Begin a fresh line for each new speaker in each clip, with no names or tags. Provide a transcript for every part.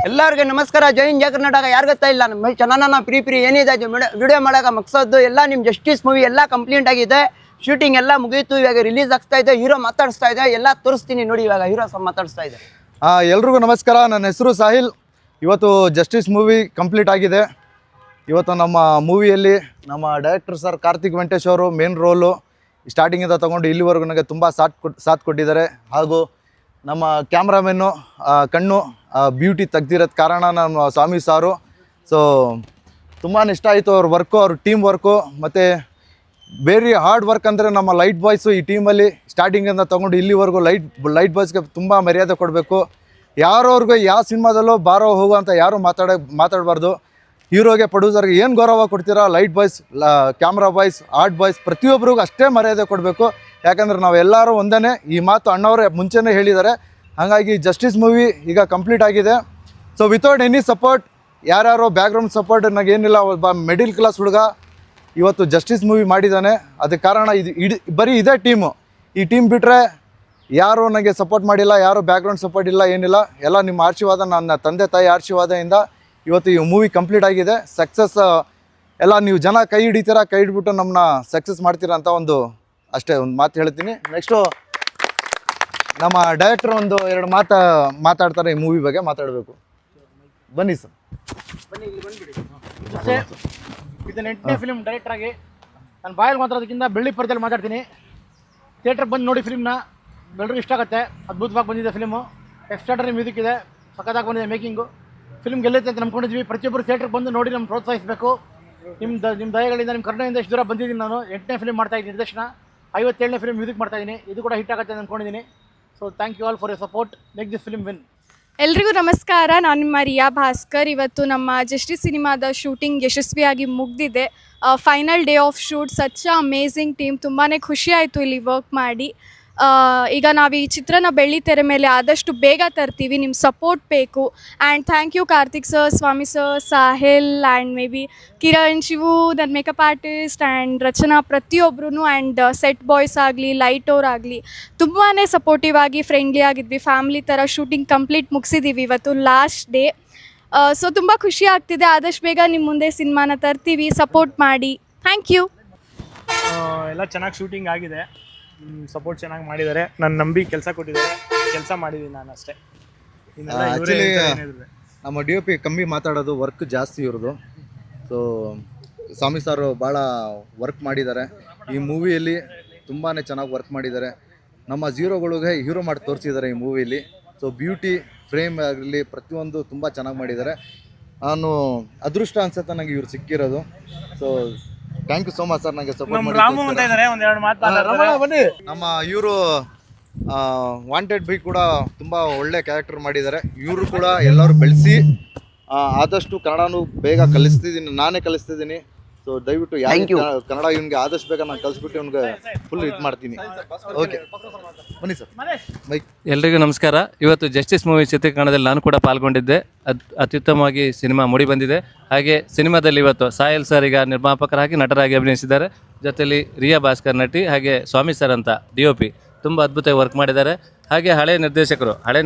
ಎಲ್ಲರಿಗೆ ನಮಸ್ಕಾರ. ಜೈ ಹಿಂದ್ ಜೈ ಕರ್ನಾಟಕ. ಯಾರು ಗೊತ್ತಾ ಇಲ್ಲ ನಮ್ಮ ಚಾನಲ್ನ ಪ್ರೀ ಏನಿದೆ ವಿಡಿಯೋ ಮಾಡೋಕೆ ಮಕ್ಸದ್ದು ಎಲ್ಲ ನಿಮ್ಮ ಜಸ್ಟಿಸ್ ಮೂವಿ ಎಲ್ಲ ಕಂಪ್ಲೀಟ್ ಆಗಿದೆ. ಶೂಟಿಂಗ್ ಎಲ್ಲ ಮುಗೀತು, ಇವಾಗ ರಿಲೀಸ್ ಆಗ್ತಾ ಇದೆ. ಹೀರೋ ಮಾತಾಡಿಸ್ತಾ ಇದೆ, ಎಲ್ಲ ತೋರಿಸ್ತೀನಿ ನೋಡಿ. ಇವಾಗ ಹೀರೋ ಮಾತಾಡಿಸ್ತಾ ಇದೆ.
ಎಲ್ರಿಗೂ ನಮಸ್ಕಾರ. ನನ್ನ ಹೆಸರು ಸಾಹಿಲ್. ಇವತ್ತು ಜಸ್ಟಿಸ್ ಮೂವಿ ಕಂಪ್ಲೀಟ್ ಆಗಿದೆ. ಇವತ್ತು ನಮ್ಮ ಮೂವಿಯಲ್ಲಿ ನಮ್ಮ ಡೈರೆಕ್ಟರ್ ಸರ್ ಕಾರ್ತಿಕ್ ವೆಂಕಟೇಶ್ ಅವರು ಮೇನ್ ರೋಲು ಸ್ಟಾರ್ಟಿಂಗಿಂದ ತೊಗೊಂಡು ಇಲ್ಲಿವರೆಗೂ ನನಗೆ ತುಂಬ ಸಾಥ್ ಕೊಟ್ಟಿದ್ದಾರೆ. ಹಾಗೂ ನಮ್ಮ ಕ್ಯಾಮ್ರಾಮೆನ್ನು ಕಣ್ಣು ಬ್ಯೂಟಿ ತೆಗ್ದಿರೋದು ಕಾರಣ ನಮ್ಮ ಸ್ವಾಮಿ ಸಾರು. ಸೊ ತುಂಬಾ ಇಷ್ಟ ಆಯಿತು ಅವ್ರ ವರ್ಕು, ಅವ್ರ ಟೀಮ್ ವರ್ಕು. ಮತ್ತು ವೆರಿ ಹಾರ್ಡ್ ವರ್ಕ್ ಅಂದರೆ ನಮ್ಮ ಲೈಟ್ ಬಾಯ್ಸು ಈ ಟೀಮಲ್ಲಿ ಸ್ಟಾರ್ಟಿಂಗಿಂದ ತೊಗೊಂಡು ಇಲ್ಲಿವರೆಗೂ ಲೈಟ್ ಬಾಯ್ಸ್ಗೆ ತುಂಬ ಮರ್ಯಾದೆ ಕೊಡಬೇಕು. ಯಾರವ್ರಿಗೂ ಯಾವ ಸಿನಿಮಾದಲ್ಲೂ ಬಾರೋ ಹೋಗೋ ಅಂತ ಯಾರೂ ಮಾತಾಡಬಾರ್ದು. ಹೀರೋಗೆ ಪ್ರೊಡ್ಯೂಸರ್ಗೆ ಏನು ಗೌರವ ಕೊಡ್ತೀರಾ, light boys, camera boys, art boys ಪ್ರತಿಯೊಬ್ಬರಿಗೂ ಅಷ್ಟೇ ಮರ್ಯಾದೆ ಕೊಡಬೇಕು. ಯಾಕಂದರೆ ನಾವೆಲ್ಲರೂ ಒಂದೇ. ಈ ಮಾತು ಅಣ್ಣವರೇ ಮುಂಚೆನೇ ಹೇಳಿದ್ದಾರೆ. ಹಾಗಾಗಿ ಜಸ್ಟಿಸ್ ಮೂವಿ ಈಗ ಕಂಪ್ಲೀಟ್ ಆಗಿದೆ. ಸೊ ವಿತೌಟ್ ಎನಿ ಸಪೋರ್ಟ್, ಯಾರ್ಯಾರೋ ಬ್ಯಾಕ್ಗ್ರೌಂಡ್ ಸಪೋರ್ಟ್ ನನಗೇನಿಲ್ಲ. ಒಬ್ಬ ಮಿಡಿಲ್ ಕ್ಲಾಸ್ ಹುಡುಗ ಇವತ್ತು ಜಸ್ಟಿಸ್ ಮೂವಿ ಮಾಡಿದ್ದಾನೆ. ಅದಕ್ಕೆ ಕಾರಣ ಬರೀ ಇದೇ ಟೀಮು. ಈ ಟೀಮ್ ಬಿಟ್ಟರೆ ಯಾರೂ ನನಗೆ ಸಪೋರ್ಟ್ ಮಾಡಿಲ್ಲ, ಯಾರೂ ಬ್ಯಾಕ್ಗ್ರೌಂಡ್ ಸಪೋರ್ಟ್ ಇಲ್ಲ, ಏನಿಲ್ಲ. ಎಲ್ಲ ನಿಮ್ಮ ಆಶೀರ್ವಾದ, ನನ್ನ ತಂದೆ ತಾಯಿ ಆಶೀರ್ವಾದದಿಂದ ಇವತ್ತು ಈ ಮೂವಿ ಕಂಪ್ಲೀಟ್ ಆಗಿದೆ. ಸಕ್ಸಸ್ ಎಲ್ಲ ನೀವು ಜನ ಕೈ ಹಿಡಿತೀರಾ, ಕೈ ಹಿಡ್ಬಿಟ್ಟು ನಮ್ಮನ್ನ ಸಕ್ಸಸ್ ಮಾಡ್ತೀರಾ ಅಂತ ಅಷ್ಟೇ ಒಂದು ಮಾತು ಹೇಳ್ತೀನಿ. ನೆಕ್ಸ್ಟು ನಮ್ಮ ಡೈರೆಕ್ಟರ್ ಒಂದು ಎರಡು ಮಾತಾಡ್ತಾರೆ. ಈ ಮೂವಿ ಬಗ್ಗೆ ಮಾತಾಡಬೇಕು. ಬನ್ನಿ ಸರ್.
ಇದನ್ನ 8ನೇ ಫಿಲ್ಮ್ ಡೈರೆಕ್ಟರ್ ಆಗಿ ನಾನು ಬಾಯಲ್ಲಿ ಮಾತಾಡೋದಕ್ಕಿಂತ ಬೆಳ್ಳಿ ಪರದಲ್ಲಿ ಮಾತಾಡ್ತೀನಿ. ಥಿಯೇಟ್ರಿಗೆ ಬಂದು ನೋಡಿ ಫಿಲ್ಮ್ನ, ಎಲ್ಲರಿಗೂ ಇಷ್ಟ ಆಗುತ್ತೆ. ಅದ್ಭುತವಾಗಿ ಬಂದಿದೆ ಫಿಲ್ಮು. ಎಕ್ಸ್ಟ್ರಾಡರಿ ಮ್ಯೂಸಿಕ್ ಇದೆ, ಸಖತ್ತಾಗಿ ಬಂದಿದೆ ಮೇಕಿಂಗು. ಫಿಲ್ಮ್ ಗೆಲ್ಲುತ್ತೆ ಅಂತ ನಂಬ್ಕೊಂಡಿದ್ವಿ. ಪ್ರತಿಯೊಬ್ಬರು ಥಿಯೇಟ್ರಿಗೆ ಬಂದು ನೋಡಿ ನಮ್ಗೆ ಪ್ರೋತ್ಸಾಹಿಸಬೇಕು. ನಿಮ್ಮ ದಯಗಳಿಂದ, ನಿಮ್ಮ ಕರುಣೆಯಿಂದ ಇಷ್ಟು ದೂರ ಬಂದಿದ್ದೀನಿ. ನಾನು 8ನೇ ಫಿಲ್ಮ್ ಮಾಡ್ತಾಯಿದ್ದೀನಿ ನಿರ್ದೇಶನ, 57ನೇ ಫಿಲ್ಮ್ ಮ್ಯೂಸಿಕ್ ಮಾಡ್ತಾಯಿದ್ದೀನಿ. ಇದು ಕೂಡ ಹಿಟ್ ಆಗುತ್ತೆ ಅಂತ ಅಂದ್ಕೊಂಡಿದ್ದೀನಿ. So thank you all for your support. Make this film win.
ಎಲ್ರಿಗೂ ನಮಸ್ಕಾರ. ನಾನು ನಿಮ್ಮ ರಿಯಾ ಭಾಸ್ಕರ್. ಇವತ್ತು ನಮ್ಮ ಜಸ್ಟಿಸ್ ಸಿನಿಮಾದ ಶೂಟಿಂಗ್ ಯಶಸ್ವಿಯಾಗಿ ಮುಗಿದಿದೆ. Final day of shoot. Such amazing team. ತುಂಬಾ ಖುಷಿ ಆಯಿತು ಇಲ್ಲಿ ವರ್ಕ್ ಮಾಡಿ. ಈಗ ನಾವು ಈ ಚಿತ್ರನ ಬೆಳ್ಳಿ ತೆರೆ ಮೇಲೆ ಆದಷ್ಟು ಬೇಗ ತರ್ತೀವಿ. ನಿಮ್ಮ ಸಪೋರ್ಟ್ ಬೇಕು. And thank you Karthik sir, Swamy sir, Sahil and maybe Kiran, Shivu, ನನ್ನ ಮೇಕಪ್ ಆರ್ಟಿಸ್ಟ್ ಆ್ಯಂಡ್ ರಚನಾ, ಪ್ರತಿಯೊಬ್ಬರೂ. ಆ್ಯಂಡ್ ಸೆಟ್ ಬಾಯ್ಸ್ ಆಗಲಿ, ಲೈಟ್ ಅವ್ರು ಆಗಲಿ, ತುಂಬಾ ಸಪೋರ್ಟಿವ್ ಆಗಿ ಫ್ರೆಂಡ್ಲಿ ಆಗಿದ್ವಿ. ಫ್ಯಾಮಿಲಿ ಥರ ಶೂಟಿಂಗ್ ಕಂಪ್ಲೀಟ್ ಮುಗಿಸಿದ್ದೀವಿ. ಇವತ್ತು ಲಾಸ್ಟ್ ಡೇ. ಸೊ ತುಂಬ ಖುಷಿ ಆಗ್ತಿದೆ. ಆದಷ್ಟು ಬೇಗ ನಿಮ್ಮ ಮುಂದೆ ಸಿನಿಮಾನ ತರ್ತೀವಿ. ಸಪೋರ್ಟ್ ಮಾಡಿ. Thank you.
ಎಲ್ಲ ಚೆನ್ನಾಗಿ ಶೂಟಿಂಗ್ ಆಗಿದೆ. ಸಪೋರ್ಟ್ ಚೆನ್ನಾಗಿ ಮಾಡಿದ್ದಾರೆ. ನನ್ನ ನಂಬಿ ಕೆಲಸ ಕೊಟ್ಟಿದ್ದಾರೆ, ಕೆಲಸ ಮಾಡಿದ್ದೀನಿ ನಾನು ಅಷ್ಟೇ.
ಆ್ಯಕ್ಚುಲಿ ನಮ್ಮ DOP ಕಮ್ಮಿ ಮಾತಾಡೋದು, ವರ್ಕ್ ಜಾಸ್ತಿ ಇರೋದು. ಸೊ ಸ್ವಾಮಿ ಸಾರು ಭಾಳ ವರ್ಕ್ ಮಾಡಿದ್ದಾರೆ ಈ ಮೂವಿಯಲ್ಲಿ. ತುಂಬಾ ಚೆನ್ನಾಗಿ ವರ್ಕ್ ಮಾಡಿದ್ದಾರೆ. ನಮ್ಮ ಝೀರೋಗಳಿಗೆ ಹೀರೋ ಮಾಡಿ ತೋರಿಸಿದ್ದಾರೆ ಈ ಮೂವಿಯಲ್ಲಿ. ಸೊ ಬ್ಯೂಟಿ, ಫ್ರೇಮ್ ಆಗಲಿ ಪ್ರತಿಯೊಂದು ತುಂಬ ಚೆನ್ನಾಗಿ ಮಾಡಿದ್ದಾರೆ. ನಾನು ಅದೃಷ್ಟ ಅನ್ಸುತ್ತೆ ನನಗೆ ಇವ್ರು ಸಿಕ್ಕಿರೋದು. So thank you so much sir, ನನಗೆ ಸಪೋರ್ಟ್ ಮಾಡಿ. ನಮ್ಮ ಇವರು ವಾಂಟೆಡ್ ಬೈ ಕೂಡ ತುಂಬ ಒಳ್ಳೆ ಕ್ಯಾರೆಕ್ಟರ್ ಮಾಡಿದ್ದಾರೆ. ಇವರು ಕೂಡ ಎಲ್ಲರೂ ಬೆಳೆಸಿ ಆದಷ್ಟು ಕನ್ನಡನೂ ಬೇಗ ನಾನೇ ಕಲಿಸ್ತಿದ್ದೀನಿ. ಸೊ ದಯವಿಟ್ಟು ಕನ್ನಡ ಇವನಿಗೆ ಆದಷ್ಟು ಬೇಗ ನಾನು ಕಲಿಸ್ಬಿಟ್ಟು ಇವನಿಗೆ ಫುಲ್ ಇದು ಮಾಡ್ತೀನಿ. ಓಕೆ ಬನ್ನಿ ಸರ್.
ಎಲ್ರಿಗೂ ನಮಸ್ಕಾರ. ಇವತ್ತು ಜಸ್ಟಿಸ್ ಮೂವಿ ಚಿತ್ರೀಕರಣದಲ್ಲಿ ನಾನು ಕೂಡ ಪಾಲ್ಗೊಂಡಿದ್ದೆ. ಅತ್ಯುತ್ತಮವಾಗಿ ಸಿನಿಮಾ ಮೂಡಿ ಬಂದಿದೆ. ಹಾಗೆ ಸಿನಿಮಾದಲ್ಲಿ ಇವತ್ತು ಸಾಹಿಲ್ ಸರ್ ಈಗ ನಿರ್ಮಾಪಕರಾಗಿ ನಟರಾಗಿ ಅಭಿನಯಿಸಿದ್ದಾರೆ. ಜೊತೆಯಲ್ಲಿ ರಿಯಾ ಭಾಸ್ಕರ್ ನಟಿ, ಹಾಗೆ ಸ್ವಾಮಿ ಸರ್ ಅಂತ DOP ತುಂಬ ಅದ್ಭುತವಾಗಿ ವರ್ಕ್ ಮಾಡಿದ್ದಾರೆ. ಹಾಗೆ ಹಳೆ ನಿರ್ದೇಶಕ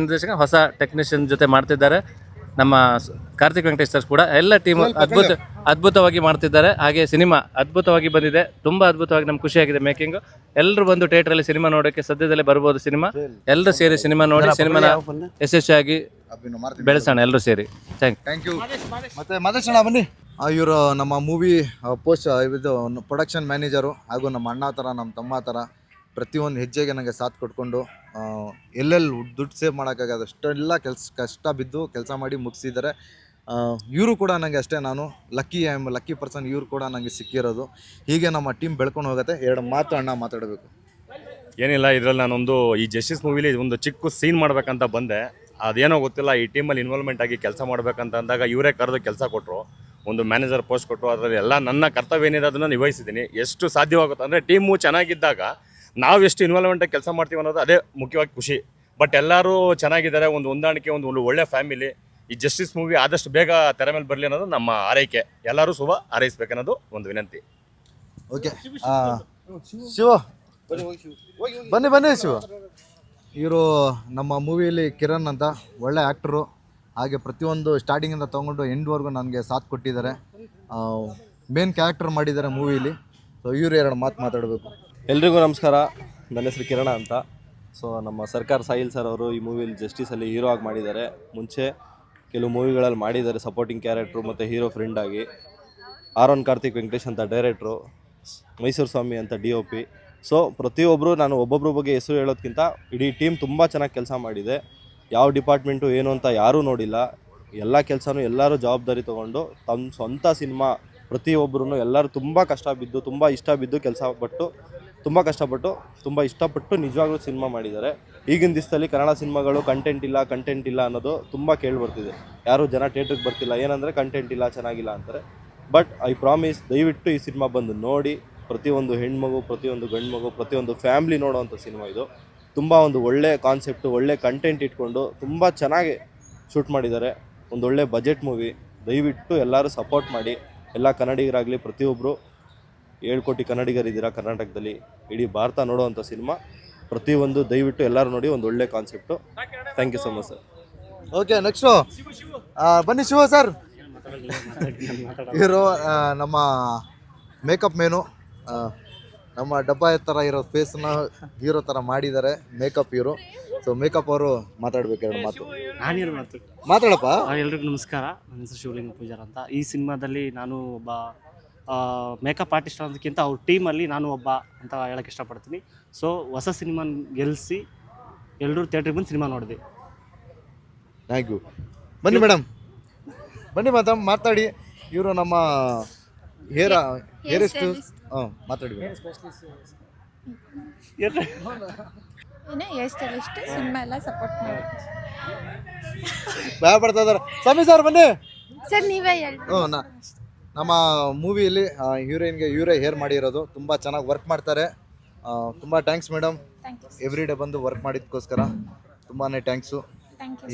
ಹೊಸ ಟೆಕ್ನಿಷಿಯನ್ ಜೊತೆ ಮಾಡ್ತಿದ್ದಾರೆ. ನಮ್ಮ ಕಾರ್ತಿಕ್ ವೆಂಕಟೇಶ್ ಸರ್ ಕೂಡ ಎಲ್ಲ ಟೀಮು ಅದ್ಭುತವಾಗಿ ಮಾಡ್ತಿದ್ದಾರೆ. ಹಾಗೆ ಸಿನಿಮಾ ಅದ್ಭುತವಾಗಿ ಬಂದಿದೆ. ತುಂಬ ಅದ್ಭುತವಾಗಿ ನಮ್ಗೆ ಖುಷಿಯಾಗಿದೆ ಮೇಕಿಂಗು. ಎಲ್ಲರೂ ಬಂದು ಥಿಯೇಟ್ರಲ್ಲಿ ಸಿನಿಮಾ ನೋಡೋಕ್ಕೆ ಸದ್ಯದಲ್ಲೇ ಬರ್ಬೋದು. ಎಲ್ಲರೂ ಸೇರಿ ಸಿನಿಮಾ ನೋಡಿ ಸಿನಿಮಾನ ಯಶಸ್ವಿಯಾಗಿ ಬೆಳೆಸೋಣ ಎಲ್ಲರೂ ಸೇರಿ. Thank you.
ಮತ್ತೆ ಮಾದೇಶಣ್ಣ ಬನ್ನಿ. ಇವರು ನಮ್ಮ ಮೂವಿ ಇದು ಪ್ರೊಡಕ್ಷನ್ ಮ್ಯಾನೇಜರು, ಹಾಗೂ ನಮ್ಮ ಅಣ್ಣ ಥರ, ನಮ್ಮ ತಮ್ಮ ಥರ ಪ್ರತಿಯೊಂದು ಹೆಜ್ಜೆಗೆ ನನಗೆ ಸಾಥ್ ಕೊಟ್ಕೊಂಡು ಎಲ್ಲೆಲ್ಲಿ ದುಡ್ಡು ಸೇವ್ ಮಾಡೋಕ್ಕಾಗದು ಅಷ್ಟೆಲ್ಲ ಕಷ್ಟ ಬಿದ್ದು ಕೆಲಸ ಮಾಡಿ ಮುಗಿಸಿದ್ದಾರೆ. ಇವರು ಕೂಡ ನನಗೆ ಅಷ್ಟೇ, ನಾನು ಲಕ್ಕಿ ಪರ್ಸನ್. ಇವರು ಕೂಡ ನನಗೆ ಸಿಕ್ಕಿರೋದು. ಹೀಗೆ ನಮ್ಮ ಟೀಮ್ ಬೆಳ್ಕೊಂಡು ಹೋಗುತ್ತೆ. ಎರಡು ಮಾತು ಅಣ್ಣ ಮಾತಾಡಬೇಕು.
ಏನಿಲ್ಲ, ಇದರಲ್ಲಿ ನಾನೊಂದು ಈ ಜಸ್ಟಿಸ್ ಮೂವಿಲಿ ಒಂದು ಚಿಕ್ಕ ಸೀನ್ ಮಾಡ್ಬೇಕಂತ ಬಂದೆ. ಅದೇನೋ ಗೊತ್ತಿಲ್ಲ, ಈ ಟೀಮಲ್ಲಿ ಇನ್ವಾಲ್ವ್ಮೆಂಟ್ ಆಗಿ ಕೆಲಸ ಮಾಡ್ಬೇಕಂತ ಅಂದಾಗ ಇವರೇ ಕರೆದು ಕೆಲಸ ಕೊಟ್ಟರು. ಒಂದು ಮ್ಯಾನೇಜರ್ ಪೋಸ್ಟ್ ಕೊಟ್ಟರು. ಅದರಲ್ಲಿ ಎಲ್ಲ ನನ್ನ ಕರ್ತವ್ಯ ಏನಿದೆ ಅದನ್ನು ನಿಭಾಯಿಸಿದ್ದೀನಿ. ಎಷ್ಟು ಸಾಧ್ಯವಾಗುತ್ತೆ ಅಂದರೆ ಟೀಮು ಚೆನ್ನಾಗಿದ್ದಾಗ ನಾವು ಎಷ್ಟು ಇನ್ವಾಲ್ವ್ಮೆಂಟಾಗಿ ಕೆಲಸ ಮಾಡ್ತೀವಿ ಅನ್ನೋದು ಅದೇ ಮುಖ್ಯವಾಗಿ ಖುಷಿ. ಬಟ್ ಎಲ್ಲರೂ ಚೆನ್ನಾಗಿದ್ದಾರೆ, ಒಂದು ಹೊಂದಾಣಿಕೆ, ಒಂದು ಒಳ್ಳೆ ಫ್ಯಾಮಿಲಿ. ಈ ಜಸ್ಟಿಸ್ ಮೂವಿ ಆದಷ್ಟು ಬೇಗ ತೆರೆ ಮೇಲೆ ಬರಲಿ ಅನ್ನೋದು ನಮ್ಮ ಆರೈಕೆ. ಎಲ್ಲರೂ ಶುಭ ಹಾರೈಸಬೇಕನ್ನೋದು ಒಂದು ವಿನಂತಿ.
ಓಕೆ ಶಿವ ಬನ್ನಿ ಶಿವ. ಇವರು ನಮ್ಮ ಮೂವಿಯಲ್ಲಿ ಕಿರಣ್ ಅಂತ ಒಳ್ಳೆ ಆ್ಯಕ್ಟ್ರು. ಹಾಗೆ ಪ್ರತಿಯೊಂದು ಸ್ಟಾರ್ಟಿಂಗಿಂದ ತೊಗೊಂಡು ಎಂಡ್ವರೆಗೂ ನನಗೆ ಸಾಥ್ ಕೊಟ್ಟಿದ್ದಾರೆ. ಮೇನ್ ಕ್ಯಾರೆಕ್ಟರ್ ಮಾಡಿದ್ದಾರೆ ಮೂವಿಲಿ. ಸೊ ಇವರು 2 ಮಾತು ಮಾತಾಡಬೇಕು.
ಎಲ್ರಿಗೂ ನಮಸ್ಕಾರ. ನನ್ನ ಹೆಸರು ಕಿರಣ ಅಂತ. ಸೊ ನಮ್ಮ ಸರ್ಕಾರ ಸಾಹಿಲ್ ಸರ್ ಅವರು ಈ ಮೂವಿಲಿ ಜಸ್ಟಿಸಲ್ಲಿ ಹೀರೋ ಆಗಿ ಮಾಡಿದ್ದಾರೆ. ಮುಂಚೆ ಕೆಲವು ಮೂವಿಗಳಲ್ಲಿ ಮಾಡಿದ್ದಾರೆ ಸಪೋರ್ಟಿಂಗ್ ಕ್ಯಾರೆಕ್ಟ್ರು ಮತ್ತು ಹೀರೋ ಫ್ರೆಂಡ್ ಆಗಿ. ಆರ್.ಒನ್ ಕಾರ್ತಿಕ್ ವೆಂಕಟೇಶ್ ಅಂತ ಡೈರೆಕ್ಟ್ರು, ಮೈಸೂರು ಸ್ವಾಮಿ ಅಂತ DOP. ಸೊ ಪ್ರತಿಯೊಬ್ಬರು, ನಾನು ಒಬ್ಬೊಬ್ಬರ ಬಗ್ಗೆ ಹೆಸರು ಹೇಳೋದಕ್ಕಿಂತ ಇಡೀ ಟೀಮ್ ತುಂಬ ಚೆನ್ನಾಗಿ ಕೆಲಸ ಮಾಡಿದೆ. ಯಾವ ಡಿಪಾರ್ಟ್ಮೆಂಟು ಏನು ಅಂತ ಯಾರೂ ನೋಡಿಲ್ಲ. ಎಲ್ಲ ಕೆಲಸನೂ ಎಲ್ಲರೂ ಜವಾಬ್ದಾರಿ ತೊಗೊಂಡು ತಮ್ಮ ಸ್ವಂತ ಸಿನಿಮಾ ಪ್ರತಿಯೊಬ್ಬರೂ ಎಲ್ಲರೂ ತುಂಬ ಕಷ್ಟ ಬಿದ್ದು, ತುಂಬ ಇಷ್ಟ ಬಿದ್ದು ತುಂಬ ಕಷ್ಟಪಟ್ಟು ತುಂಬ ಇಷ್ಟಪಟ್ಟು ನಿಜವಾಗ್ಲೂ ಸಿನಿಮಾ ಮಾಡಿದ್ದಾರೆ. ಈಗಿನ ದಿವಸದಲ್ಲಿ ಕನ್ನಡ ಸಿನಿಮಾಗಳು ಕಂಟೆಂಟ್ ಇಲ್ಲ ಅನ್ನೋದು ತುಂಬ ಕೇಳಿಬರ್ತಿದೆ. ಯಾರೂ ಜನ ಥಿಯೇಟ್ರಿಗೆ ಬರ್ತಿಲ್ಲ, ಏನಂದರೆ ಕಂಟೆಂಟ್ ಇಲ್ಲ, ಚೆನ್ನಾಗಿಲ್ಲ ಅಂತಾರೆ. ಬಟ್ ಐ ಪ್ರಾಮಿಸ್, ದಯವಿಟ್ಟು ಈ ಸಿನಿಮಾ ಬಂದು ನೋಡಿ. ಪ್ರತಿಯೊಂದು ಹೆಣ್ಮಗು, ಪ್ರತಿಯೊಂದು ಗಂಡು ಮಗು, ಪ್ರತಿಯೊಂದು ಫ್ಯಾಮ್ಲಿ ನೋಡೋವಂಥ ಸಿನಿಮಾ ಇದು. ತುಂಬ ಒಂದು ಒಳ್ಳೆ ಕಾನ್ಸೆಪ್ಟು, ಒಳ್ಳೆ ಕಂಟೆಂಟ್ ಇಟ್ಕೊಂಡು ತುಂಬ ಚೆನ್ನಾಗಿ ಶೂಟ್ ಮಾಡಿದ್ದಾರೆ. ಒಂದು ಒಳ್ಳೆ ಬಜೆಟ್ ಮೂವಿ. ದಯವಿಟ್ಟು ಎಲ್ಲರೂ ಸಪೋರ್ಟ್ ಮಾಡಿ. ಎಲ್ಲ ಕನ್ನಡಿಗರಾಗಲಿ, ಪ್ರತಿಯೊಬ್ಬರು 7 ಕೋಟಿ ಕನ್ನಡಿಗರಿದ್ದೀರಾ ಕರ್ನಾಟಕದಲ್ಲಿ, ಇಡೀ ಭಾರತ ನೋಡುವಂಥ ಸಿನಿಮಾ. ಪ್ರತಿಯೊಂದು ದಯವಿಟ್ಟು ಎಲ್ಲರೂ ನೋಡಿ. ಒಂದು ಒಳ್ಳೆ concept. Thank you so much sir.
Okay, next ಬನ್ನಿ ಶಿವ ಸರ್. ಇವರು ನಮ್ಮ ಮೇಕಪ್ ಮೇನು. ನಮ್ಮ ಡಬ್ಬ ಥರ ಇರೋ ಫೇಸ್ನ ಹೀರೋ ಥರ ಮಾಡಿದ್ದಾರೆ ಮೇಕಪ್ ಇವರು. ಸೊ ಮೇಕಪ್ ಅವರು ಮಾತಾಡ್ಬೇಕು 2 ಮಾತು.
ನಾನೇನು
ಮಾತಾಡಪ್ಪ.
ಎಲ್ರಿಗೂ ನಮಸ್ಕಾರ. ನನ್ನ ಹೆಸರು ಶಿವಲಿಂಗ ಪೂಜಾರ್ ಅಂತ. ಈ ಸಿನಿಮಾದಲ್ಲಿ ನಾನು ಒಬ್ಬ ಮೇಕಪ್ ಆರ್ಟಿಸ್ಟ್ ಅನ್ನೋದಕ್ಕಿಂತ ಅವ್ರ ಟೀಮಲ್ಲಿ ನಾನು ಒಬ್ಬ ಅಂತ ಹೇಳಕ್ಕೆ ಇಷ್ಟಪಡ್ತೀನಿ. ಸೊ ಹೊಸ ಸಿನಿಮಾ ಗೆಲ್ಲಿಸಿ ಎಲ್ಲರೂ ಥಿಯೇಟ್ರಿಗೆ ಬಂದು ಸಿನಿಮಾ ನೋಡಿದೆ.
Thank you. ಬನ್ನಿ ಮೇಡಮ್, ಬನ್ನಿ ಮಾತಾಡಿ. ಇವರು ನಮ್ಮ ಹೇರ್ ಸ್ಟೈಲಿಸ್ಟ್. ಮಾತಾಡಿ.
ಸಿನಿಮಾ ಎಲ್ಲ ಸಪೋರ್ಟ್ ಮಾಡಿ
ಭಯ ಪಡ್ತಾ ಇದ್ದಾರೆ. ಸ್ವಾಮಿ ಸರ್ ಬನ್ನಿ
ಸರ್, ನೀವೇ ಹೇಳಿ.
ನಮ್ಮ ಮೂವಿಯಲ್ಲಿ ಹೀರೋಯಿನ್ಗೆ ಇವರೇ ಹೇರ್ ಮಾಡಿರೋದು. ತುಂಬ ಚೆನ್ನಾಗಿ ವರ್ಕ್ ಮಾಡ್ತಾರೆ. ತುಂಬ ಥ್ಯಾಂಕ್ಸ್ ಮೇಡಮ್. ಎವ್ರಿ ಡೇ ಬಂದು ವರ್ಕ್ ಮಾಡಿದ್ದಕ್ಕೋಸ್ಕರ ತುಂಬಾ ಥ್ಯಾಂಕ್ಸು.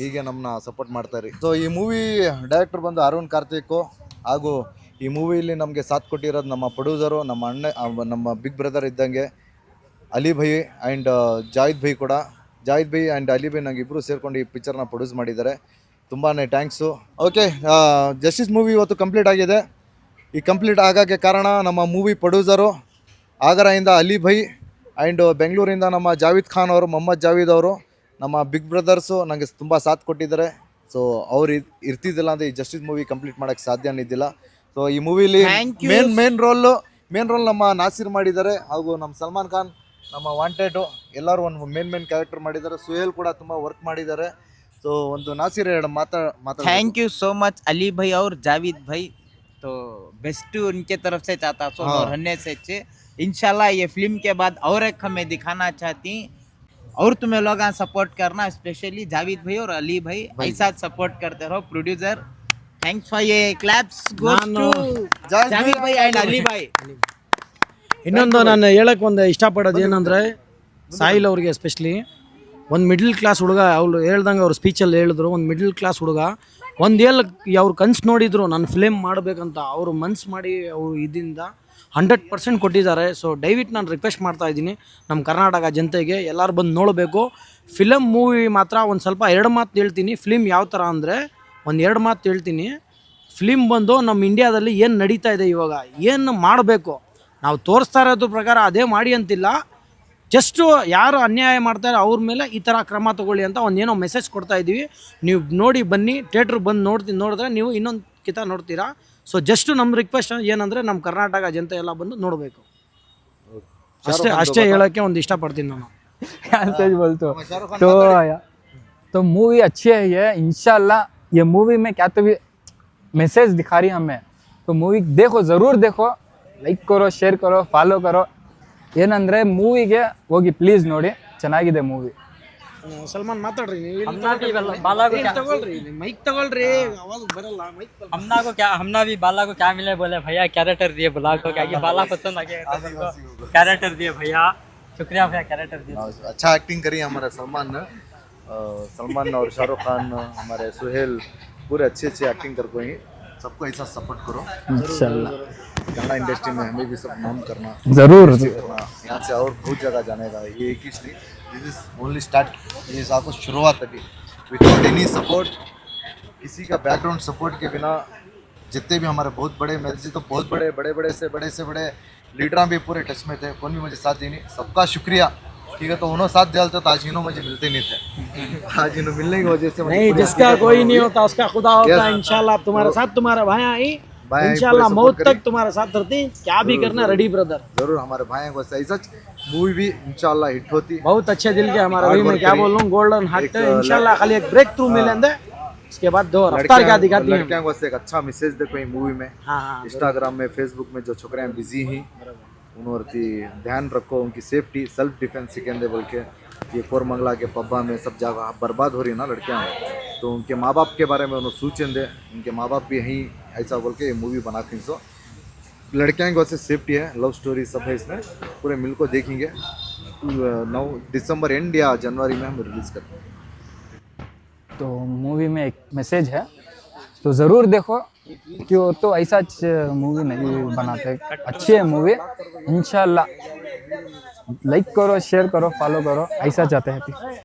ಹೀಗೆ ನಮ್ಮನ್ನ ಸಪೋರ್ಟ್ ಮಾಡ್ತಾರೆ. ಸೊ ಈ ಮೂವಿ ಡೈರೆಕ್ಟರ್ ಬಂದು ಆರ್.ಒನ್ ಕಾರ್ತಿಕ್. ಹಾಗೂ ಈ ಮೂವಿಯಲ್ಲಿ ನಮಗೆ ಸಾಥ್ ಕೊಟ್ಟಿರೋದು ನಮ್ಮ ಪ್ರೊಡ್ಯೂಸರು, ನಮ್ಮ ನಮ್ಮ ಬಿಗ್ ಬ್ರದರ್ ಇದ್ದಂಗೆ ಅಲಿ ಭೈ ಆ್ಯಂಡ್ ಜಾಹಿದ್ ಭೈ ಕೂಡ. ಜಾಹಿದ್ ಭೈ ಆ್ಯಂಡ್ ಅಲಿ ಭೈ ನಂಗೆ ಇಬ್ಬರು ಸೇರ್ಕೊಂಡು ಈ ಪಿಕ್ಚರ್ನ ಪ್ರೊಡ್ಯೂಸ್ ಮಾಡಿದ್ದಾರೆ. ತುಂಬಾ ಥ್ಯಾಂಕ್ಸು. ಓಕೆ, ಜಸ್ಟಿಸ್ ಮೂವಿ ಇವತ್ತು ಕಂಪ್ಲೀಟ್ ಆಗಿದೆ. ಈ ಕಂಪ್ಲೀಟ್ ಆಗೋಕ್ಕೆ ಕಾರಣ ನಮ್ಮ ಮೂವಿ ಪ್ರೊಡ್ಯೂಸರು ಆಗರದಿಂದ ಅಲಿ ಭೈ ಆ್ಯಂಡ್ ಬೆಂಗಳೂರಿಂದ ನಮ್ಮ ಜಾವೀದ್ ಖಾನ್ ಅವರು, ಮೊಹಮ್ಮದ್ ಜಾವೀದ್ ಅವರು, ನಮ್ಮ ಬಿಗ್ ಬ್ರದರ್ಸು ನನಗೆ ತುಂಬ ಸಾಥ್ ಕೊಟ್ಟಿದ್ದಾರೆ. ಸೊ ಅವ್ರು ಇರ್ತಿದ್ದಿಲ್ಲ ಅಂದರೆ ಈ ಜಸ್ಟಿಸ್ ಮೂವಿ ಕಂಪ್ಲೀಟ್ ಮಾಡೋಕ್ಕೆ ಸಾಧ್ಯನೇ ಇದ್ದಿಲ್ಲ. ಸೊ ಈ ಮೂವಿಲಿ ಮೇನ್ ರೋಲ್ ನಮ್ಮ ನಾಸಿರ್ ಮಾಡಿದ್ದಾರೆ. ಹಾಗೂ ನಮ್ಮ ಸಲ್ಮಾನ್ ಖಾನ್, ನಮ್ಮ ವಾಂಟೆಡು ಎಲ್ಲರೂ ಒಂದು ಮೇನ್ ಕ್ಯಾರೆಕ್ಟರ್ ಮಾಡಿದ್ದಾರೆ. ಸುಹೇಲ್ ಕೂಡ ತುಂಬ ವರ್ಕ್ ಮಾಡಿದ್ದಾರೆ. ಸೊ ಒಂದು ನಾಸಿರ್ 2 ಮಾತಾ.
Thank you so much Ali भाई और जावेद भाई. तो बेस्ट उनके तरफ से चाहता सो रहने से अच्छे. इंशाल्लाह ये फिल्म के बाद और एक हमें दिखाना चाहती और तुम्हें लोग सपोर्ट करना, स्पेशली जावेद भाई और अली भाई ऐसा सपोर्ट करते रहो. प्रोड्यूसर थैंक्स फॉर ये क्लैप्स गोस टू जावेद भाई एंड अली भाई.
ಇನ್ನೊಂದು ನಾನು ಹೇಳಕ್ಕೆ ಒಂದು ಇಷ್ಟಪಡೋದು ಏನಂದರೆ, ಸಾಹಿಲ್ ಅವ್ರಿಗೆ ಎಸ್ಪೆಷಲಿ ಒಂದು ಮಿಡ್ಲ್ ಕ್ಲಾಸ್ ಹುಡುಗ, ಅವ್ರು ಹೇಳ್ದಂಗೆ ಅವ್ರು ಸ್ಪೀಚಲ್ಲಿ ಹೇಳಿದ್ರು, ಒಂದು ಮಿಡ್ಲ್ ಕ್ಲಾಸ್ ಹುಡುಗ ಅವ್ರು ಕನ್ಸು ನೋಡಿದ್ರು ನಾನು ಫಿಲ್ಮ್ ಮಾಡಬೇಕಂತ. ಅವರು ಮನ್ಸು ಮಾಡಿ ಅವರು ಇದರಿಂದ 100% ಕೊಟ್ಟಿದ್ದಾರೆ. ಸೊ ದಯವಿಟ್ಟು ನಾನು ರಿಕ್ವೆಸ್ಟ್ ಮಾಡ್ತಾ ಇದ್ದೀನಿ ನಮ್ಮ ಕರ್ನಾಟಕ ಜನತೆಗೆ, ಎಲ್ಲರೂ ಬಂದು ನೋಡಬೇಕು. ಫಿಲಮ್ ಮೂವಿ ಮಾತ್ರ ಒಂದು ಸ್ವಲ್ಪ 2 ಮಾತು ಹೇಳ್ತೀನಿ. ಫಿಲ್ಮ್ ಯಾವ ಥರ ಅಂದರೆ ಒಂದು 2 ಮಾತು ಹೇಳ್ತೀನಿ. ಫಿಲ್ಮ್ ಬಂದು ನಮ್ಮ ಇಂಡಿಯಾದಲ್ಲಿ ಏನು ನಡೀತಾ ಇದೆ ಇವಾಗ, ಏನು ಮಾಡಬೇಕು, ನಾವು ತೋರಿಸ್ತಾ ಇರೋದ್ರ ಪ್ರಕಾರ ಅದೇ ಮಾಡಿ ಅಂತಿಲ್ಲ. ಜಸ್ಟು ಯಾರು ಅನ್ಯಾಯ ಮಾಡ್ತಾರೆ ಅವ್ರ ಮೇಲೆ ಈ ಥರ ಕ್ರಮ ತಗೊಳ್ಳಿ ಅಂತ ಒಂದೇನೋ ಮೆಸೇಜ್ ಕೊಡ್ತಾ ಇದ್ದೀವಿ. ನೀವು ನೋಡಿ ಬನ್ನಿ, ಥಿಯೇಟ್ರಿಗೆ ಬಂದು ನೋಡಿದ್ರೆ ನೀವು ಇನ್ನೊಂದು ಕಿತ ನೋಡ್ತೀರಾ. ಸೊ ಜಸ್ಟ್ ನಮ್ಮ ರಿಕ್ವೆಸ್ಟ್ ಏನಂದರೆ ನಮ್ಮ ಕರ್ನಾಟಕ ಜನತೆ ಎಲ್ಲ ಬಂದು ನೋಡಬೇಕು. ಅಷ್ಟೇ ಹೇಳೋಕ್ಕೆ ಒಂದು ಇಷ್ಟಪಡ್ತೀನಿ ನಾನು.
तो मूवी अच्छी है ये. इंशाल्लाह ये मूवी में क्या तो भी मैसेज दिखा रही हमें. तो मूवी देखो, ज़रूर देखो, ಲೈಕ್ ಕರೋ, ಶೇರ್ ಕರೋ, ಫಾಲೋ ಕರೋ. ಏನಂದರೆ ಮೂವಿಗೆ ಹೋಗಿ ಪ್ಲೀಸ್ ನೋಡಿ, ಚೆನ್ನಾಗಿದೆ ಮೂವಿ.
ಸಲ್ಮಾನ್ ಮಾತಾಡ್ರಿ,
मइक तगोल्री आवाज बरಲ್ಲ मइक. हमना भी बाला को क्या मिले, बोले भैया कैरेक्टर दिए बाला को, क्या कि बाला पसंद आ गया कैरेक्टर दिए भैया. शुक्रिया भैया, कैरेक्टर दिए.
अच्छा एक्टिंग करी हमारे सलमान और शाहरुख खान, हमारे सुहेल, पूरे अच्छी एक्टिंग कर कोई. सबको ऐसा सपोर्ट करो इंशाल्लाह. कन्नड़ इंडस्ट्री में हमें भी सब नाम करना
जरूर
करना. यहाँ से और बहुत जगह जाने का. ये एक ही दिस इज ओनली स्टार्ट. ये आपको शुरुआत अभी. विदाउट एनी सपोर्ट किसी का बैकग्राउंड सपोर्ट के बिना जितने भी हमारे बहुत बड़े मेरे से तो बहुत बड़े बड़े से बड़े लीडर भी पूरे टच में थे, कौन भी मुझे साथ दी नहीं, सबका शुक्रिया। ठीक है, तो उन्होंने साथ दिया तो आज इन्हों मुझे मिलते नहीं थे, आज इन्हों मिलने की वजह से
नहीं, जिसका कोई नहीं होता उसका खुदा होता है। इंशाल्लाह तुम्हारे साथ तुम्हारा भाई आई, इंशाल्लाह मौत तक तुम्हारे साथ रहती, क्या भी करना रेडी ब्रदर।
जरूर हमारे भाई को सही सच मूवी भी इंशाल्लाह हिट होती।
बहुत अच्छे दिल के हमारे भाई, मैं क्या बोल रहा हूँ, गोल्डन हार्ट इंशाल्लाह खाली एक ब्रेक थ्रू मिलेंगे, उसके बाद दो रफ्तार क्या दिखाती है।
लड़कियों को एक अच्छा मैसेज देखो ये मूवी में। इंस्टाग्राम में फेसबुक में जो छोकरे बिजी हैं उन्होंने ध्यान रखो, उनकी सेफ्टी सेल्फ डिफेंस सिखेंगे बोल के। ये कोरमंगला के पब्बा में सब जगह बर्बाद हो रही है ना लड़कियाँ, तो उनके माँ बाप के बारे में उन्होंने सूचेंगे, उनके माँ बाप भी यहीं ऐसा बोल के ये मूवी बनाती हैं। सो लड़कियाँ की वजह से सेफ्टी है, लव स्टोरी सब है इसमें, पूरे मिल को देखेंगे। 9 दिसंबर एंड या जनवरी में हम रिलीज़ करते हैं।
तो मूवी में एक मैसेज है, तो ज़रूर देखो, कि वो तो ऐसा मूवी नहीं बनाते, अच्छी है मूवी। इंशाल्लाह लाइक करो, शेयर करो, फॉलो करो, ऐसा चाहते हैं।